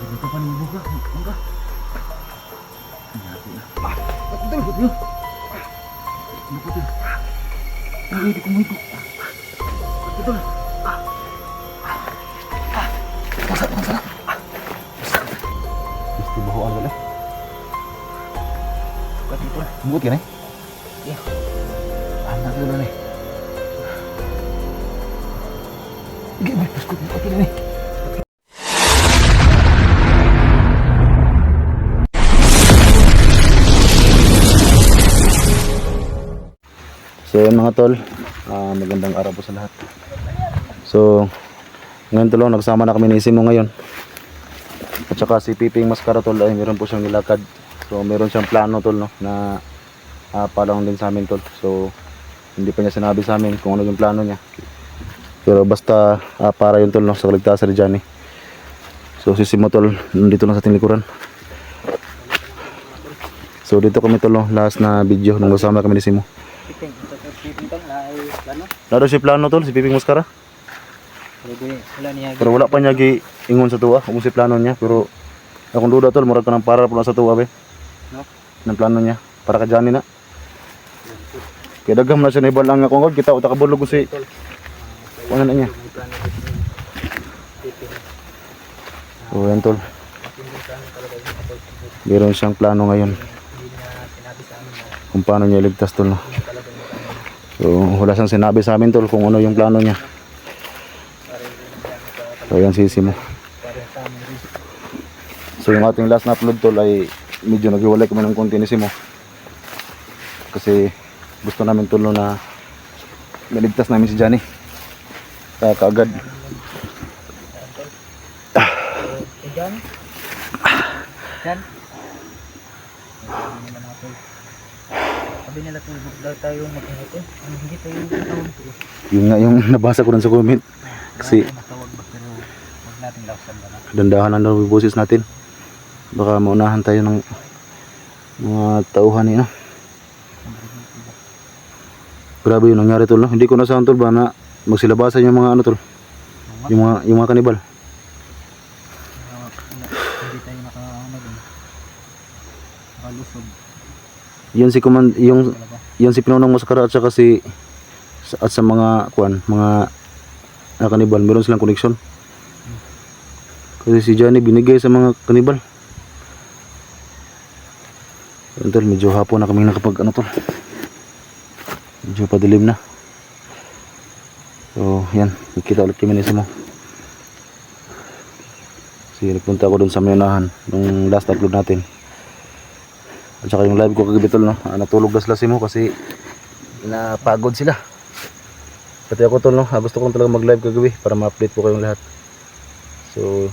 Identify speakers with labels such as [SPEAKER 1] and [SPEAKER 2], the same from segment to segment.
[SPEAKER 1] Dito pa ning buka. Buka. Betul betul. Betul. Ini di kumigo. Betul. Masa. Mesti bawaan kan? Suka itu lah. Buat kan? Iya. Anak dulu nih. Gimana biskut pakai nih? So yun mga tol, magandang araw po sa lahat. So ngayon tol, nagsama na kami ni Simo ngayon. At saka si Piping Mascara tol, ay meron po siyang nilakad. So meron siyang plano tol, no, na palang din sa amin tol. So hindi pa niya sinabi sa amin kung ano yung plano niya. Pero basta para yun tol, no, sa kaligtasan ni Johnny. So si Simo tol, nandito lang sa ating likuran. So dito kami tol, no, last na video nung kasama kami ni Simo. Nado si plano tol, si Piping Mascara. Pero wala pa niya giingon sa tuwa kung si plano niya. Pero akong duda tol, murag ka ng para po na sa tuwa be. No? Ng plano niya, para ka Johnny na. Kaya dagam na siya na ibalang nga kung kita o takabulog ko si ano na niya. So yan tol, meron siyang plano ngayon kung paano niya iligtas tol, no? So wala siyang sinabi sa amin tol kung ano yung plano niya. So yan si Simo. So yung ating last na upload tol ay medyo naghiwalay kami ng konti ni Simo. Kasi gusto namin tol na naligtas namin si Johnny kaagad.
[SPEAKER 2] Sabi nila kung daw tayo mag-ingat eh. Hindi tayo matawag to.
[SPEAKER 1] Yung nga yung nabasa ko dun sa comment. Kasi
[SPEAKER 2] matawag ba pero huwag natin laksan ba na.
[SPEAKER 1] dandahan na daw yung boses natin. Baka maunahan tayo ng mga tauhan eh, no? Grabe yun nangyari tol, no? Hindi ko nasahan tol ba na magsilabasan yung mga ano tol, yung mga kanibal.
[SPEAKER 2] Hindi tayo nakalusog.
[SPEAKER 1] Yun si yung si Pinonong Mascara at saka si at sa mga mga kanibal, meron silang connection. Kasi si Johnny binigay sa mga kanibal. Yun tol, medyo hapon na kami nakapag ano tol. Medyo padilim na. So yan, nakita ulit kami ni Simo. Kasi nagpunta ako dun sa mayunahan nung last upload natin. At saka yung live ko kagabi tol, no? Natulog na sila Simo kasi napagod sila. Pati ako tol, no? Gusto ko talaga mag live kagabi para ma-update po kayong lahat. So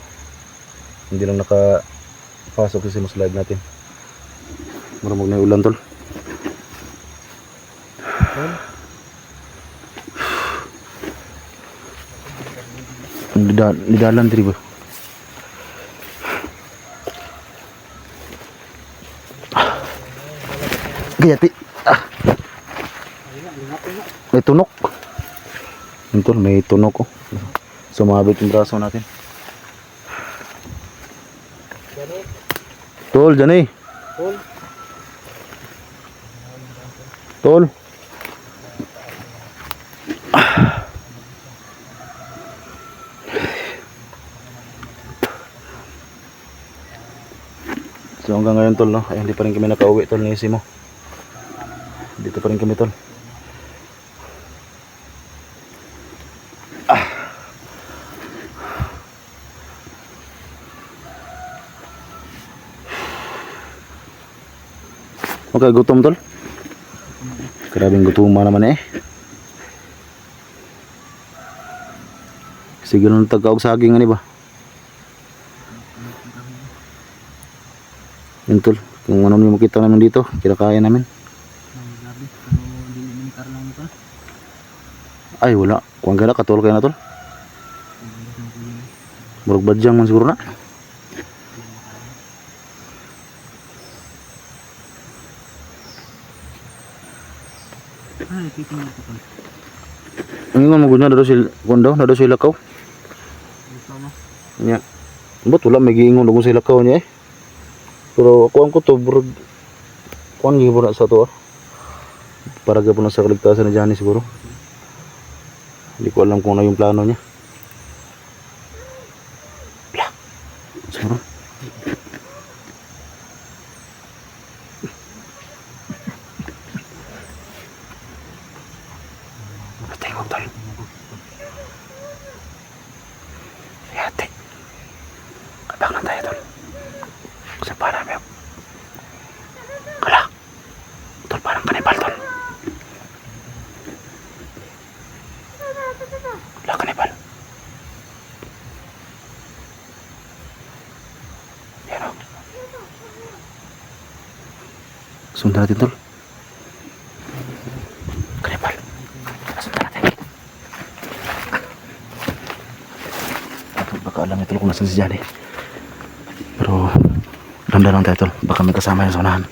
[SPEAKER 1] hindi lang nakapasok si Simo sa live natin. Maramag na yung ulan tol. Nidalan diri ba? Gayati. May tunok. Ito, may tunok ko. Sumabit yung braso natin. Tol, Johnny. Tol. So hanggang ngayon tol, no? Ay, hindi pa rin kami nakauwi tol ni Simo. Dito pa rin kami tol. Okay, gutom tol. Grabing gutuman naman eh. Sige nung tagaog saging ani ba? Yun tol, kung ano yung makita namin dito, kinakain namin. Ay wala, kung gana katol kayo na tol. Murag badyang man siguro na.
[SPEAKER 2] Ay, pipin na ito tol.
[SPEAKER 1] Ang ingon mo guna, nado sila lakaw.
[SPEAKER 2] Gusto mo?
[SPEAKER 1] Nya. Ba't wala may giingon kung sila kaw niya eh. Pero kuan ko to burag kuan gibon na sa to ah. Para gapon sa kaligtasan ni Johnny siguro. Hindi ko alam kung ano yung plano niya. Bla. Siguro. Tengok tol. Hati. Abang na tayo tol. Kasi parang may kala. Tol parang kanibal tol. Wala kanibal. Yan o. Sundan natin tol. Kanibal. Sundan natin. Baka alam ito kung nasan si Johnny. Pero ganda lang tayo tol. Baka may kasama yung sonahan.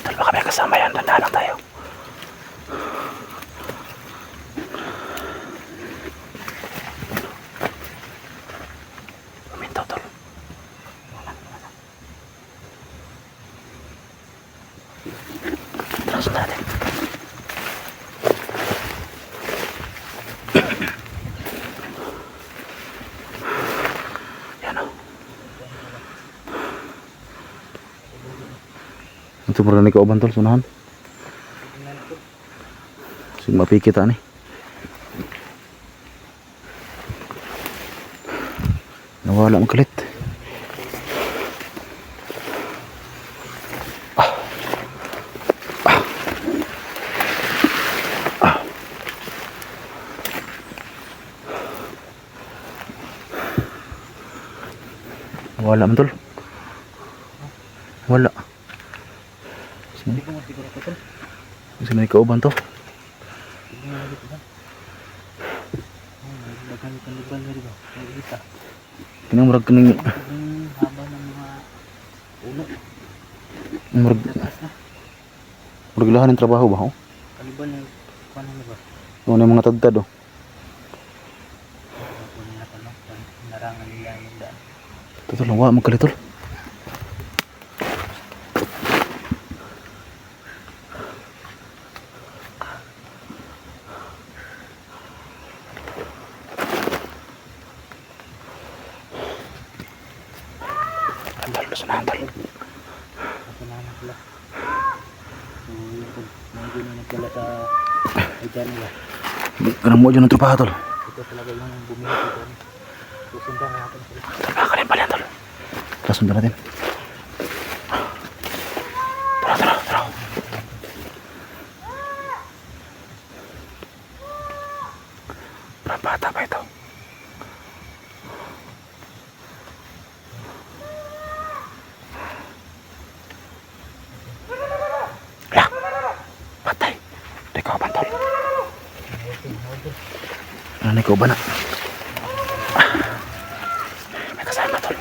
[SPEAKER 1] Tol, baka may kasama yan. Tandaan lang tayo. Minto tol. Langsung natin. Yan o. Ito marami kauban tol, sunahan. Sige mapikita ni. Nawala ang kalit. Wala man tol. Wala.
[SPEAKER 2] Hindi ko masiguro ko tol.
[SPEAKER 1] Kasi may kauban to.
[SPEAKER 2] Hindi mo lagi ba? Dagan yung kanibal na rin ba? Nakikita.
[SPEAKER 1] Kinamurag kaning
[SPEAKER 2] Yung haba ng mga puno.
[SPEAKER 1] murag
[SPEAKER 2] Taas na.
[SPEAKER 1] murag lahan ng trabaho ba ho?
[SPEAKER 2] Kanibal na kuha na ba?
[SPEAKER 1] Ano yung mga tagtad oh.
[SPEAKER 2] Kuha nila pa no? Narangan nila yung daan.
[SPEAKER 1] Totoo lang, wala magkalit tol. Tol, sunahan tol.
[SPEAKER 2] Kasalanan sila. So yun po. Hindi na nagdala sa Ayan nila.
[SPEAKER 1] Ganun mo dyan ng trupaha tol.
[SPEAKER 2] Ito talaga yung bumili dito. Susundan natin sila.
[SPEAKER 1] Nakakalim pala yan tol. Tara, sundan natin. Tara, tara, tara. Parang bata pa ito. Lah, patay. Di ko ba tol? Ano ko ba na? May kasama tol.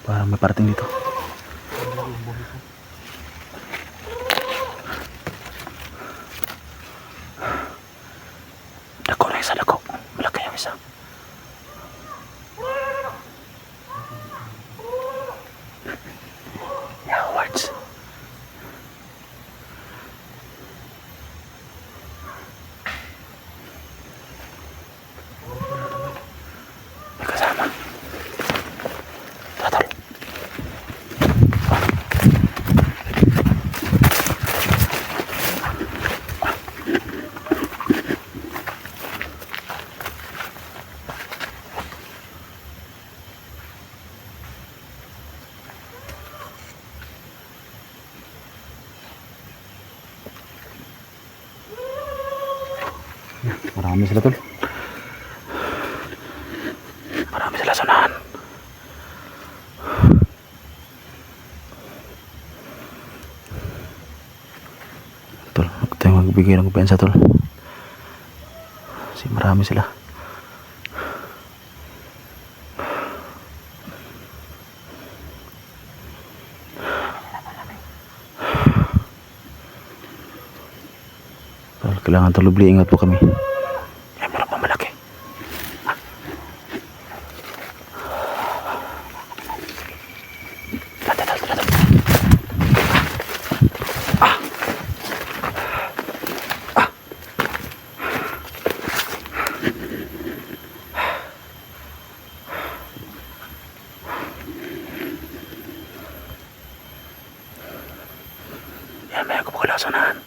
[SPEAKER 1] Parang may parating dito. Dako na isa, dako. Malaki yung isa. Howards. May kasama. Tara, tol. Marami sila tol. Marami sila sunahan. Tol, Huwag tayong magbigay ng kumpiyansa tol. Kasi marami sila. Tol, kailangan tulubli, ingat po kami. Ay, meron pa malaki. Yan, may ako pagkalasanan.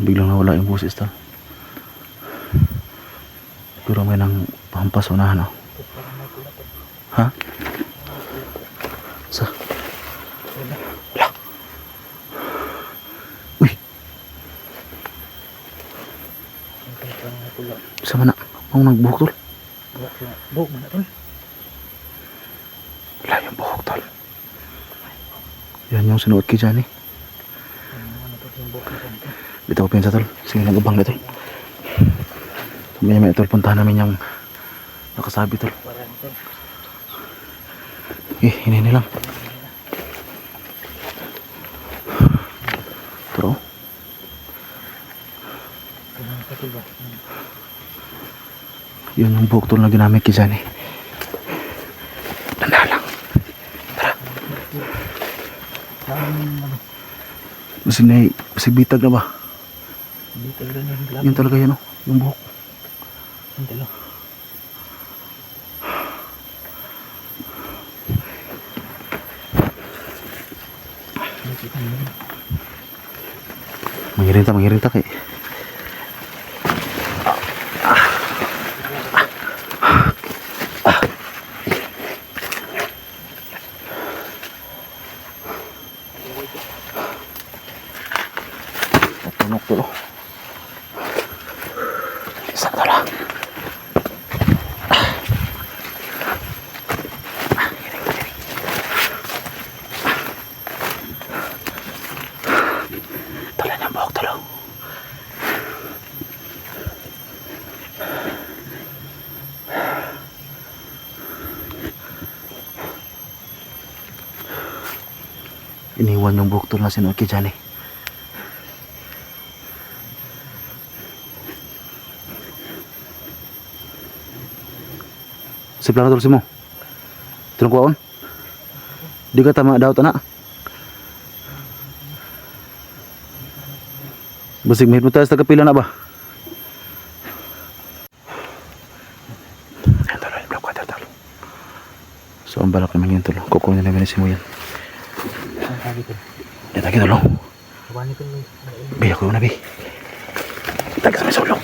[SPEAKER 1] Biglang nawala yung boses tol. Pero may nang pampas unahan oh. Ha? Sa? Wala. Uy. Sa mana? Ang nagbuhok tol?
[SPEAKER 2] Buhok mo na tol.
[SPEAKER 1] Wala yung buhok tol. Yan yung sinuot kay Johnny. Bitaw pinsa tol. Sige nag-ubang na tol. May tol, puntahan namin yung nakasabi tol. Hinihini lang. Pero yun yung buhok tol na ginamit kay Johnny. Tanda lang. Tara. Masig bitag na ba?
[SPEAKER 2] Bitag na yung glove.
[SPEAKER 1] Yun talaga yan oh. Yung buhok.
[SPEAKER 2] Yung talo.
[SPEAKER 1] Mangirinta kay. Tunok tulo. Isa na lang. Tulan yung buhok tulo. Iniwan yung buhok tulo na sinuot kay Johnny. Si plano tol si mo. Tulong kuwaon. Di ka tama daw na. Basig mahit mo tayo sa kapila na ba? Ayan tol, yung black water tol. So ang balak naman yun tol. Kukunin namin si mo yan.
[SPEAKER 2] Ang sabi tol.
[SPEAKER 1] Yan tagi tol.
[SPEAKER 2] Kabani tol.
[SPEAKER 1] Bi ako na bi. Tagi sa may sulong.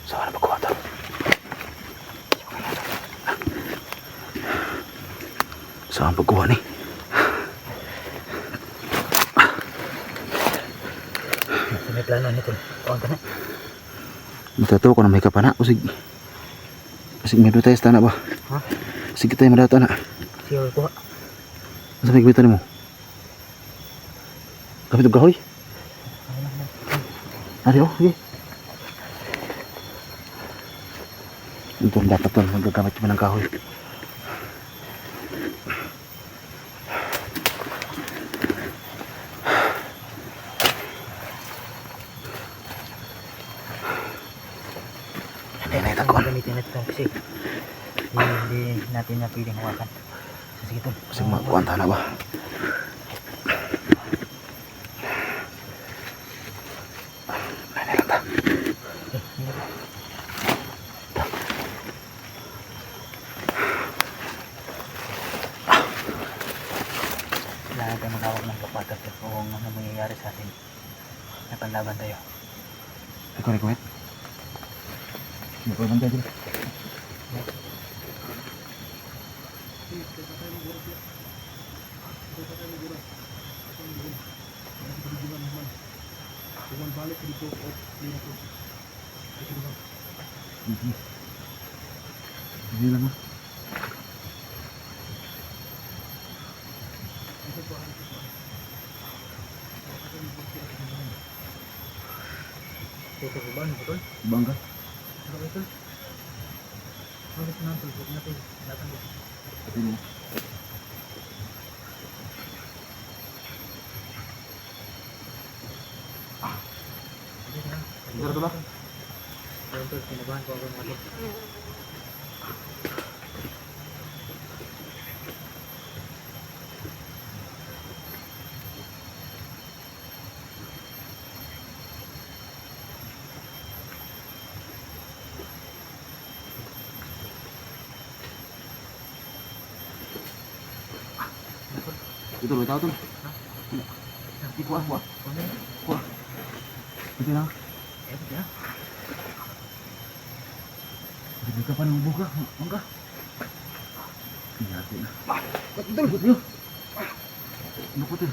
[SPEAKER 1] Saan na magkuha tol? Saan pagkuha ni?
[SPEAKER 2] May plano nito. Kuwan ka na.
[SPEAKER 1] Matatawa ko na may kapana. Usig may tayo sa tana ba?
[SPEAKER 2] Ha?
[SPEAKER 1] Sige tayo madata na.
[SPEAKER 2] Siya kuha.
[SPEAKER 1] Masa may kibita ni mo? Kapit og kahoy? Ari oh, sige. Ito dapat tol, magagamit kami ng kahoy. Hindi na itakuan.
[SPEAKER 2] Gamitin natin ito kasi hindi natin na pwedeng hawakan. Sige tol.
[SPEAKER 1] Kasi makuha na ba?
[SPEAKER 2] Kailangan tayo maghawak ng kapata kung ano mangyayari sa atin. Napanlaban tayo.
[SPEAKER 1] Ikaw, wait. Hindi ko naman dyan. Hindi lang ah.
[SPEAKER 2] Ito ko ba? Ano tol?
[SPEAKER 1] Bangga.
[SPEAKER 2] Ano ba tol? Ano ba tol? Huwag natin. Datang dito.
[SPEAKER 1] Pati mo.
[SPEAKER 2] Sige na.
[SPEAKER 1] Siguro ito ba?
[SPEAKER 2] Ayun tol, kinabahan ko ako ng mga tol.
[SPEAKER 1] Ito ulit ako tol. Kuha. Kuha. Ito na.
[SPEAKER 2] Ayun na.
[SPEAKER 1] Hindi ka pa nang buka. Bangga. Hiyati na. Ito tol. Ito. Ano ko tol?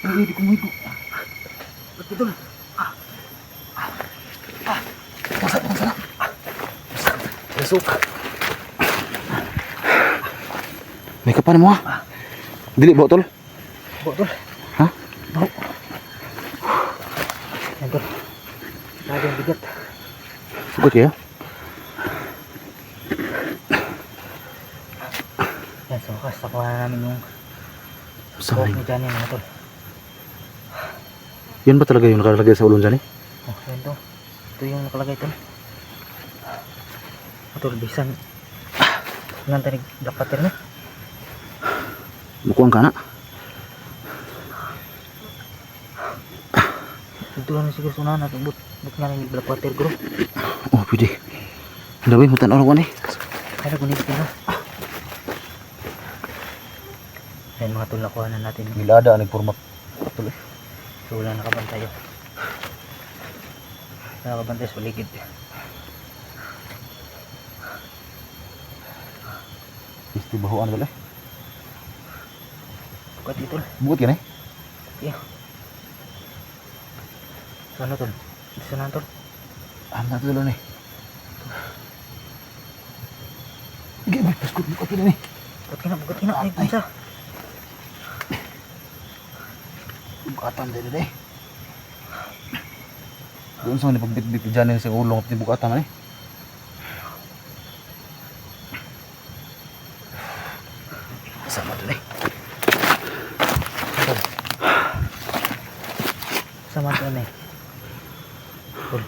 [SPEAKER 1] Ay, hindi ko mahigo. Ito tol. Masarap.
[SPEAKER 2] Resok.
[SPEAKER 1] May kapan mo ha? Dili ba tol?
[SPEAKER 2] Bo tol.
[SPEAKER 1] Ha?
[SPEAKER 2] Bo. Ayun tol. Lagi ang bigat.
[SPEAKER 1] Sugot ya?
[SPEAKER 2] Yan, so wakas. Nakuha na namin yung
[SPEAKER 1] Saan?
[SPEAKER 2] buhok ni Johnny mga tol.
[SPEAKER 1] Yan ba talaga yung nakalagay sa ulong dyan eh?
[SPEAKER 2] Oh, yun to. Ito yung nakalagay tol. Tol, bisan. Nang tanig black pattern na.
[SPEAKER 1] Bukuang ka na.
[SPEAKER 2] Ito lang siguro sunahan natin. But nga lang yung black water bro.
[SPEAKER 1] Oh, pwede. Dawin, hutan orang ni.
[SPEAKER 2] Kaya gunit ko na. Ayan mga tol, nakuha na natin.
[SPEAKER 1] Bila ada ni purma. Betul.
[SPEAKER 2] So wala nakabantay yun. Nakabantay sa paligid.
[SPEAKER 1] Isti bahuan boleh.
[SPEAKER 2] Bukat ito tol.
[SPEAKER 1] Buat kan eh?
[SPEAKER 2] Yeah. So ano tol? Isa na tol.
[SPEAKER 1] Anda tu dulu nih. Gini, paskut buka ini nih.
[SPEAKER 2] Bukat kina. Ay, pinsa.
[SPEAKER 1] Bukatan dari deh. Doon sa pagbit-bit dyan sa ulong at bukatan eh. Sama dun eh.
[SPEAKER 2] Sama tol na eh. Tol.